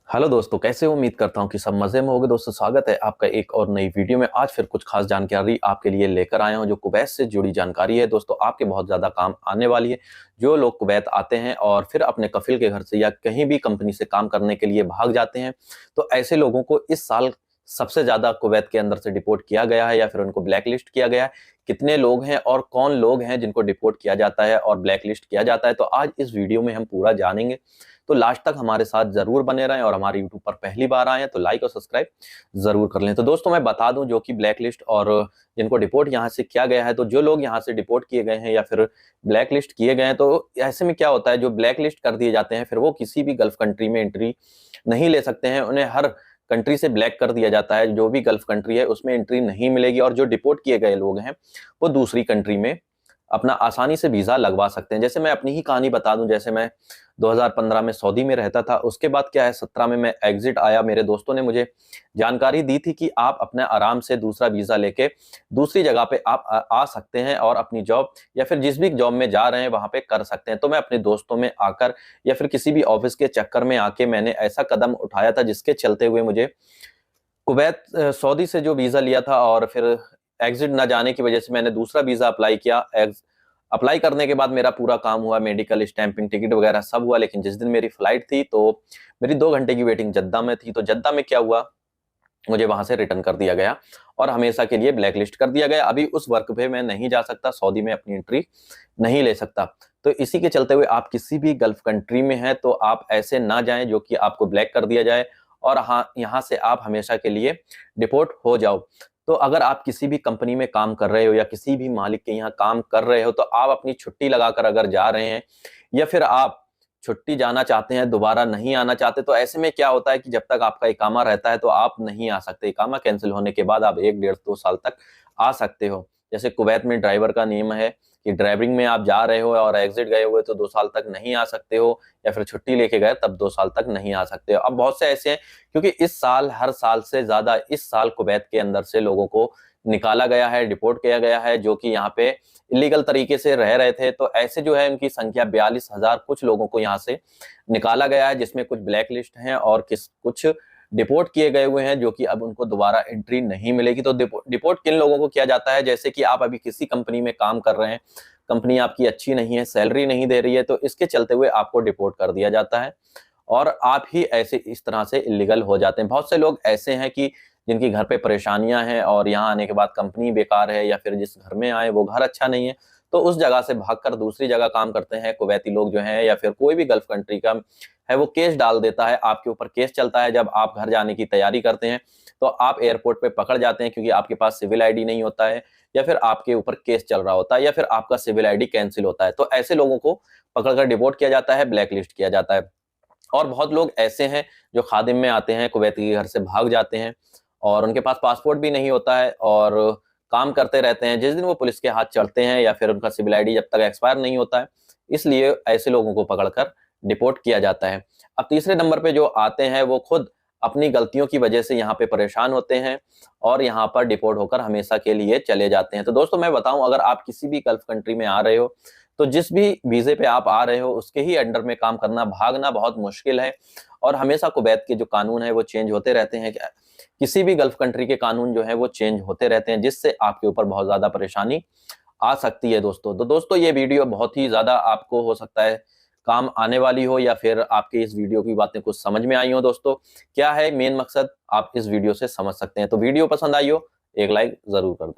Hello दोस्तों, कैसे हो? उम्मीद करता हूं कि सब मजे में होगे। दोस्तों, स्वागत है आपका एक और नई वीडियो में। आज फिर कुछ खास जानकारी आपके लिए लेकर आया हूं जो कुवैत से जुड़ी जानकारी है। दोस्तों, आपके बहुत ज्यादा काम आने वाली है। जो लोग कुवैत आते हैं और फिर अपने कफिल के घर से या कहीं भी कंपनी से काम करने के लिए भाग जाते हैं, तो ऐसे लोगों को इस साल सबसे ज्यादा कुवैत के अंदर से डिपोर्ट किया गया है या फिर उनको ब्लैक लिस्ट किया गया है। कितने लोग हैं और कौन लोग हैं जिनको डिपोर्ट किया जाता है और ब्लैक लिस्ट किया जाता है, तो आज इस वीडियो में हम पूरा जानेंगे। तो लास्ट तक हमारे साथ जरूर बने रहें और हमारे यूट्यूब पर पहली बार आए हैं तो लाइक और सब्सक्राइब जरूर कर लें। तो दोस्तों, मैं बता दूं जो कि ब्लैक लिस्ट और जिनको डिपोर्ट यहाँ से किया गया है, तो जो लोग यहाँ से डिपोर्ट किए गए हैं या फिर ब्लैक लिस्ट किए गए हैं, तो ऐसे में क्या होता है, जो ब्लैक लिस्ट कर दिए जाते हैं फिर वो किसी भी गल्फ कंट्री में एंट्री नहीं ले सकते हैं। उन्हें हर कंट्री से ब्लैक कर दिया जाता है। जो भी गल्फ कंट्री है उसमें एंट्री नहीं मिलेगी और जो डिपोर्ट किए गए लोग हैं वो दूसरी कंट्री में अपना आसानी से वीजा लगवा सकते हैं। जैसे मैं अपनी ही कहानी बता दूं, जैसे मैं 2015 में सऊदी में रहता था। उसके बाद क्या है, 17 में मैं एग्जिट आया। मेरे दोस्तों ने मुझे जानकारी दी थी कि आप अपने आराम से दूसरा वीजा लेके दूसरी जगह पे आप आ सकते हैं और अपनी जॉब या फिर जिस भी जॉब में जा रहे हैं वहां पे कर सकते हैं। तो मैं अपने दोस्तों में आकर या फिर किसी भी ऑफिस के चक्कर में आके मैंने ऐसा कदम उठाया था जिसके चलते हुए मुझे कुवैत सऊदी से जो वीजा लिया था और फिर एग्जिट ना जाने की वजह से मैंने दूसरा वीजा अप्लाई किया। अप्लाई करने के बाद मेरा पूरा काम हुआ, मेडिकल स्टैंपिंग टिकट वगैरह सब हुआ। लेकिन जिस दिन मेरी फ्लाइट थी तो मेरी 2 घंटे की वेटिंग जद्दा में थी। तो जद्दा में क्या हुआ, मुझे वहां से रिटर्न कर दिया गया और हमेशा के लिए ब्लैक लिस्ट कर दिया गया। अभी उस वर्क पे मैं नहीं जा सकता, सऊदी में अपनी एंट्री नहीं ले सकता। तो इसी के चलते हुए आप किसी भी गल्फ कंट्री में हैं तो आप ऐसे ना जाएं जो कि आपको ब्लैक कर दिया जाए और हाँ, यहाँ से आप हमेशा के लिए डिपोर्ट हो जाओ। तो अगर आप किसी भी कंपनी में काम कर रहे हो या किसी भी मालिक के यहाँ काम कर रहे हो, तो आप अपनी छुट्टी लगाकर अगर जा रहे हैं या फिर आप छुट्टी जाना चाहते हैं, दोबारा नहीं आना चाहते, तो ऐसे में क्या होता है कि जब तक आपका इकामा रहता है तो आप नहीं आ सकते। इकामा कैंसिल होने के बाद आप 1 डेढ़ 2 साल तक आ सकते हो। जैसे कुवैत में ड्राइवर का नियम है कि ड्राइविंग में आप जा रहे हो और एग्जिट गए हुए तो 2 साल तक नहीं आ सकते हो, या फिर छुट्टी लेके गए तब 2 साल तक नहीं आ सकते हो। अब बहुत से ऐसे हैं, क्योंकि इस साल हर साल से ज्यादा इस साल कुवैत के अंदर से लोगों को निकाला गया है, डिपोर्ट किया गया है, जो कि यहाँ पे इलीगल तरीके से रह रहे थे। तो ऐसे जो है उनकी संख्या 42,000 कुछ लोगों को यहाँ से निकाला गया है, जिसमें कुछ ब्लैक लिस्ट हैं और कुछ डिपोर्ट किए गए हुए हैं जो कि अब उनको दोबारा एंट्री नहीं मिलेगी। तो डिपोर्ट किन लोगों को किया जाता है, जैसे कि आप अभी किसी कंपनी में काम कर रहे हैं, कंपनी आपकी अच्छी नहीं है, सैलरी नहीं दे रही है, तो इसके चलते हुए आपको डिपोर्ट कर दिया जाता है और आप ही ऐसे इस तरह से इलीगल हो जाते हैं। बहुत से लोग ऐसे हैं कि जिनकी घर पे परेशानियां हैं और यहाँ आने के बाद कंपनी बेकार है या फिर जिस घर में आए वो घर अच्छा नहीं है, तो उस जगह से भागकर दूसरी जगह काम करते हैं। कुवैती लोग जो हैं या फिर कोई भी गल्फ कंट्री का है, वो केस डाल देता है, आपके ऊपर केस चलता है। जब आप घर जाने की तैयारी करते हैं तो आप एयरपोर्ट पे पकड़ जाते हैं, क्योंकि आपके पास सिविल आईडी नहीं होता है या फिर आपके ऊपर केस चल रहा होता है या फिर आपका सिविल आईडी कैंसिल होता है। तो ऐसे लोगों को पकड़कर डिपोर्ट किया जाता है, ब्लैक लिस्ट किया जाता है। और बहुत लोग ऐसे हैं जो खादिम में आते हैं, कुवैती के घर से भाग जाते हैं और उनके पास पासपोर्ट भी नहीं होता है और काम करते रहते हैं। जिस दिन वो पुलिस के हाथ चढ़ते हैं या फिर उनका सिविल आईडी जब तक एक्सपायर नहीं होता है, इसलिए ऐसे लोगों को पकड़कर डिपोर्ट किया जाता है। अब तीसरे नंबर पे जो आते हैं वो खुद अपनी गलतियों की वजह से यहाँ पे परेशान होते हैं और यहाँ पर डिपोर्ट होकर हमेशा के लिए चले जाते हैं। तो दोस्तों, मैं बताऊं, अगर आप किसी भी गल्फ कंट्री में आ रहे हो तो जिस भी वीजे पे आप आ रहे हो उसके ही अंडर में काम करना, भागना बहुत मुश्किल है। और हमेशा कुवैत के जो कानून है वो चेंज होते रहते हैं। किसी भी गल्फ कंट्री के कानून जो है वो चेंज होते रहते हैं, जिससे आपके ऊपर बहुत ज्यादा परेशानी आ सकती है दोस्तों। तो दोस्तों, ये वीडियो बहुत ही ज्यादा आपको हो सकता है काम आने वाली हो या फिर आपके इस वीडियो की बातें कुछ समझ में आई हो। दोस्तों, क्या है मेन मकसद, आप इस वीडियो से समझ सकते हैं। तो वीडियो पसंद आई हो, एक लाइक जरूर कर दें।